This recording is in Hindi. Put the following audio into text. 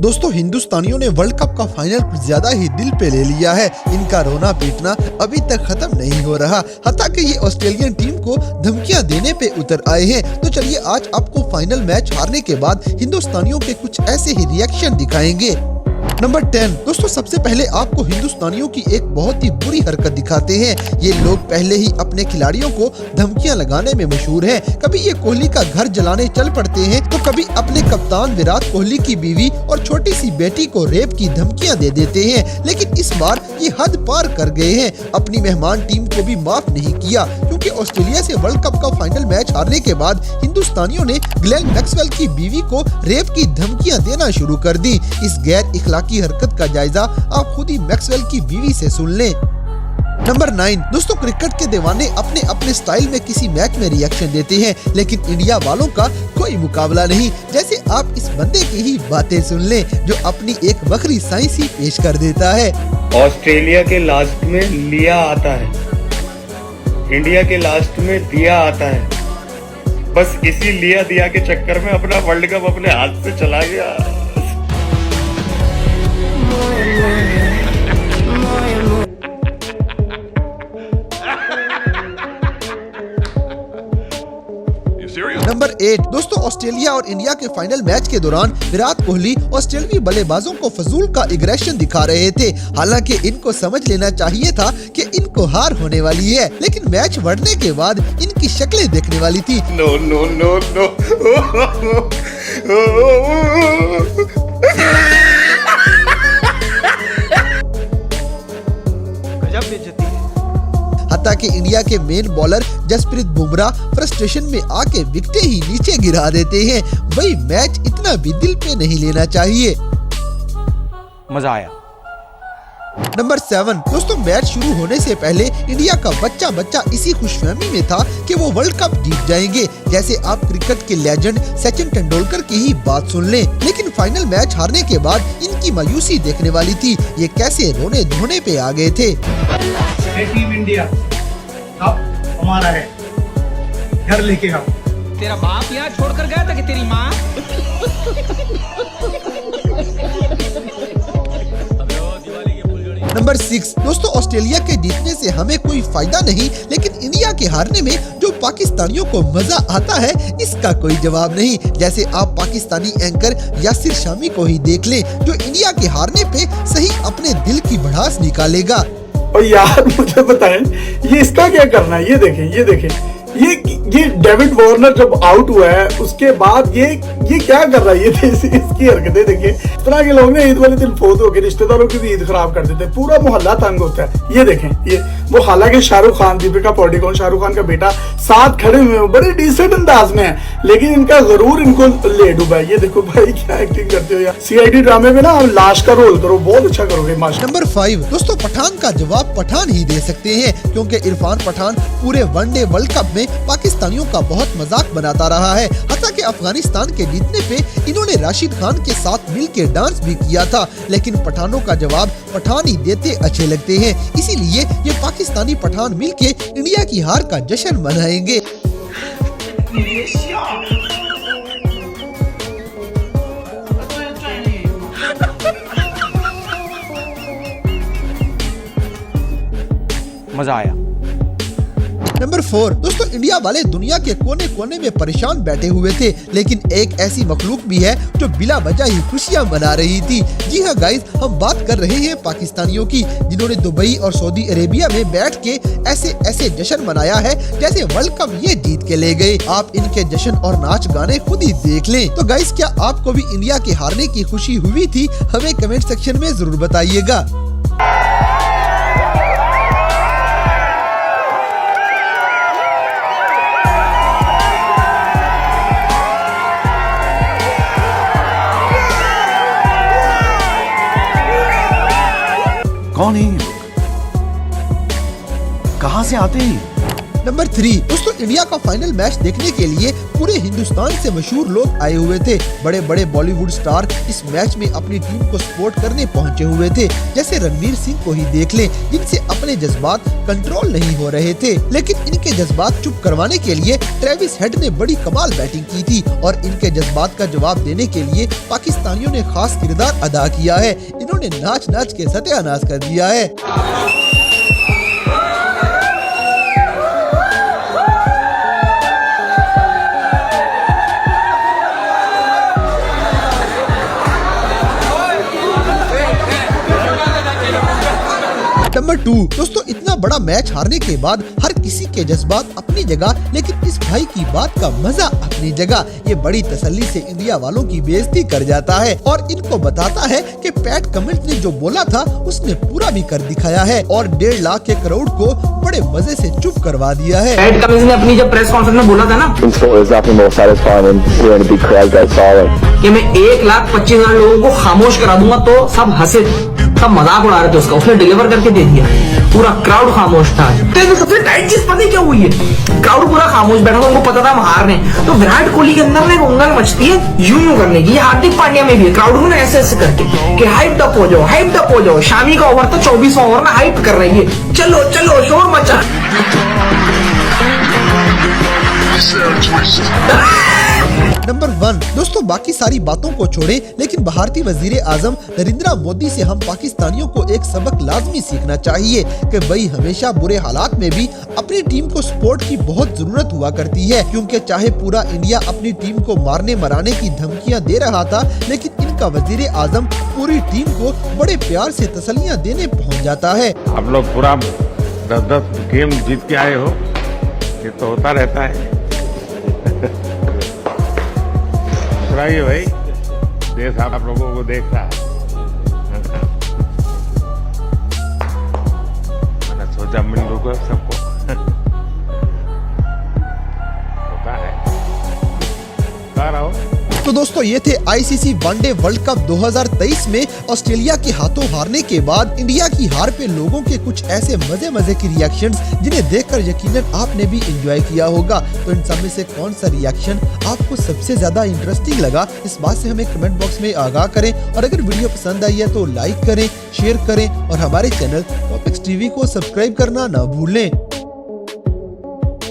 दोस्तों हिंदुस्तानियों ने वर्ल्ड कप का फाइनल कुछ ज्यादा ही दिल पे ले लिया है। इनका रोना पीटना अभी तक खत्म नहीं हो रहा। हालांकि ये ऑस्ट्रेलियन टीम को धमकियां देने पे उतर आए हैं। तो चलिए आज आपको फाइनल मैच हारने के बाद हिंदुस्तानियों के कुछ ऐसे ही रिएक्शन दिखाएंगे। नंबर 10 दोस्तों, सबसे पहले आपको हिंदुस्तानियों की एक बहुत ही बुरी हरकत दिखाते हैं। ये लोग पहले ही अपने खिलाड़ियों को धमकियां लगाने में मशहूर हैं। कभी ये कोहली का घर जलाने चल पड़ते हैं, तो कभी अपने कप्तान विराट कोहली की बीवी और छोटी सी बेटी को रेप की धमकियां दे देते हैं। लेकिन इस बार ये हद पार कर गए हैं। अपनी मेहमान टीम को भी माफ नहीं किया, क्योंकि ऑस्ट्रेलिया से वर्ल्ड कप का फाइनल मैच हारने के बाद हिंदुस्तानियों ने ग्लेन मैक्सवेल की बीवी को रेप की धमकियां देना शुरू कर दी। इस गैर इखलाकी हरकत का जायजा आप खुद ही मैक्सवेल की बीवी से सुन लें। नंबर 9 दोस्तों, क्रिकेट के दीवाने अपने अपने स्टाइल में किसी मैच में रिएक्शन देते हैं, लेकिन इंडिया वालों का कोई मुकाबला नहीं। जैसे आप इस बंदे की ही बातें सुन लें, जो अपनी एक बखरी साइंस ही पेश कर देता है। ऑस्ट्रेलिया के लास्ट में लिया आता है, इंडिया के लास्ट में दिया आता है। बस इसी लिया दिया के चक्कर में अपना वर्ल्ड कप अपने हाथ से चला गया। नंबर 8 दोस्तों, ऑस्ट्रेलिया और इंडिया के फाइनल मैच के दौरान विराट कोहली ऑस्ट्रेलियाई बल्लेबाजों को फजूल का एग्रेशन दिखा रहे थे। हालांकि इनको समझ लेना चाहिए था कि इनको हार होने वाली है, लेकिन मैच बढ़ने के बाद इनकी शक्लें देखने वाली थी। नो नो नो नो गजब बेइज्जती है। हालांकि इंडिया के main bowler Jasprit Bumrah frustration में आके विकेटें ही नीचे गिरा देते हैं। वही मैच इतना भी दिल पे नहीं लेना चाहिए। मजा आया। नंबर 7 दोस्तों, मैच शुरू होने से पहले इंडिया का बच्चा इसी खुशफहमी में था कि वो वर्ल्ड कप जीत जाएंगे। जैसे आप क्रिकेट के लेजेंड सचिन तेंदुलकर की ही बात सुन लें। लेकिन फाइनल मैच हारने के बाद इनकी मायूसी देखने वाली थी। ये कैसे रोने धोने पे आ गए थे। टीम इंडिया कप हमारा है, घर लेके आओ। तेरा बाप यहाँ छोड़कर गया था कि तेरी माँ? नंबर 6 दोस्तों, ऑस्ट्रेलिया के जीतने से हमें कोई फायदा नहीं, लेकिन इंडिया के हारने में जो पाकिस्तानियों को मजा आता है, इसका कोई जवाब नहीं। जैसे आप पाकिस्तानी एंकर यासिर शामी को ही देख लें, जो इंडिया के हारने पे सही अपने दिल की भड़ास निकालेगा। और यार मुझे बताएं, ये इसका क्या करना है? ये देखें ये डेविड वार्नर जब आउट हुआ है उसके बाद ये क्या कर रहा है? ये इसकी हरकतें देखिए। इस तरह के लोग ना ईद वाले दिन फोत होकर रिश्तेदारों की भी ईद खराब कर देते हैं, पूरा मोहल्ला तंग होता है। ये देखें, ये वो हालांकि शाहरुख खान, दीपिका पादुकोण शाहरुख खान का बेटा साथ खड़े हुए हैं, बड़े डिसेंट अंदाज में है, लेकिन इनका जरूर इनको ले डूबा है। ये देखो भाई क्या एक्टिंग करते हो यार। सीआईडी ड्रामे में ना आप लाश का रोल करो, बहुत अच्छा करोगे माशाल्लाह। नंबर 5 दोस्तों, पठान का जवाब पठान ही दे सकते हैं, क्योंकि इरफान पठान पूरे वनडे वर्ल्ड कप में पाकिस्तानियों का बहुत मजाक बनाता रहा है। हालांकि अफगानिस्तान के जीतने पे इन्होंने राशिद खान के साथ मिलकर डांस भी किया था, लेकिन पठानों का जवाब पठान ही देते अच्छे लगते हैं। इसीलिए ये पाकिस्तानी पठान मिलके इंडिया की हार का जश्न मनाएंगे। मजा आया। नंबर 4 दोस्तों, इंडिया वाले दुनिया के कोने कोने में परेशान बैठे हुए थे, लेकिन एक ऐसी मखलूक भी है जो बिला वजह ही खुशियां मना रही थी। जी हाँ गाइस, हम बात कर रहे हैं पाकिस्तानियों की, जिन्होंने दुबई और सऊदी अरेबिया में बैठ के ऐसे जश्न मनाया है जैसे वर्ल्ड कप ये जीत के ले गए। आप इनके जश्न और नाच गाने खुद ही देख लें। तो गाइस, क्या आपको भी इंडिया के हारने की खुशी हुई थी? हमें कमेंट सेक्शन में जरूर बताइएगा। कौन है ये लोग? कहां से आते हैं? नंबर 3 दोस्तों, इंडिया का फाइनल मैच देखने के लिए पूरे हिंदुस्तान से मशहूर लोग आए हुए थे। बड़े बड़े बॉलीवुड स्टार इस मैच में अपनी टीम को सपोर्ट करने पहुंचे हुए थे। जैसे रणवीर सिंह को ही देख लें, जिनसे अपने जज्बात कंट्रोल नहीं हो रहे थे, लेकिन इनके जज्बात चुप करवाने के लिए ट्रेविस हेड ने बड़ी कमाल बैटिंग की थी और इनके जज्बात का जवाब देने के लिए पाकिस्तानियों ने खास किरदार अदा किया है। इन्होंने नाच नाच के सत्यानाश कर दिया है। नंबर 2 दोस्तों, इतना बड़ा मैच हारने के बाद हर किसी के जज्बात अपनी जगह, लेकिन इस भाई की बात का मजा अपनी जगह। ये बड़ी तसल्ली से इंडिया वालों की बेइज्जती कर जाता है और इनको बताता है कि पैट कमिंस ने जो बोला था उसने पूरा भी कर दिखाया है और 1.5 लाख के क्राउड को बड़े मजे से चुप करवा दिया है। पैट कमिंस ने अपनी जब प्रेस कॉन्फ्रेंस में बोला था ना कि मैं 1,25,000 लोगों को खामोश करा दूंगा, तो सब हंसे, सब मजाक उड़ा रहे थे उसका। उसने डिलीवर करके दे दिया, पूरा क्राउड खामोश था। तो सबसे टाइट चीज पता क्या हुई है, क्राउड पूरा खामोश बैठा था, उनको पता था हम हार रहे हैं। तो विराट कोहली के अंदर ना उंगल मचती है यूं करने की, हार्दिक पांड्या में भी क्राउड में ऐसे ऐसे करके कि हाइप अप हो जाओ, हाइप अप हो जाओ। शामी का ओवर था 24वां ओवर में, हाइप कर रही है, चलो चलो शोर मचा। नंबर 1 दोस्तों, बाकी सारी बातों को छोड़ें, लेकिन भारतीय वजीर आजम नरेंद्र मोदी से हम पाकिस्तानियों को एक सबक लाजमी सीखना चाहिए कि भाई हमेशा बुरे हालात में भी अपनी टीम को सपोर्ट की बहुत जरूरत हुआ करती है, क्योंकि चाहे पूरा इंडिया अपनी टीम को मारने मराने की धमकियां दे रहा था, लेकिन इनका वजीर आजम पूरी टीम को बड़े प्यार से तसल्लियां देने पहुँच जाता है। आप लोग पूरा 10-10 गेम जीत के आए हो, ये तो होता रहता है। मुस्कुराइए भाई, देश आप लोगों को देख रहा है। मैंने सोचा मिल लूंगा सबको। होता है, कह रहा हूँ। तो दोस्तों, ये थे आईसीसी वनडे वर्ल्ड कप 2023 में ऑस्ट्रेलिया के हाथों हारने के बाद इंडिया की हार पे लोगों के कुछ ऐसे मजे मजे की रिएक्शंस, जिन्हें देखकर यकीनन आपने भी एंजॉय किया होगा। तो इन सब में से कौन सा रिएक्शन आपको सबसे ज्यादा इंटरेस्टिंग लगा, इस बात से हमें कमेंट बॉक्स में आगाह करें। और अगर वीडियो पसंद आई है तो लाइक करें, शेयर करें और हमारे चैनल टॉपिक्स टीवी को सब्सक्राइब करना न भूलें।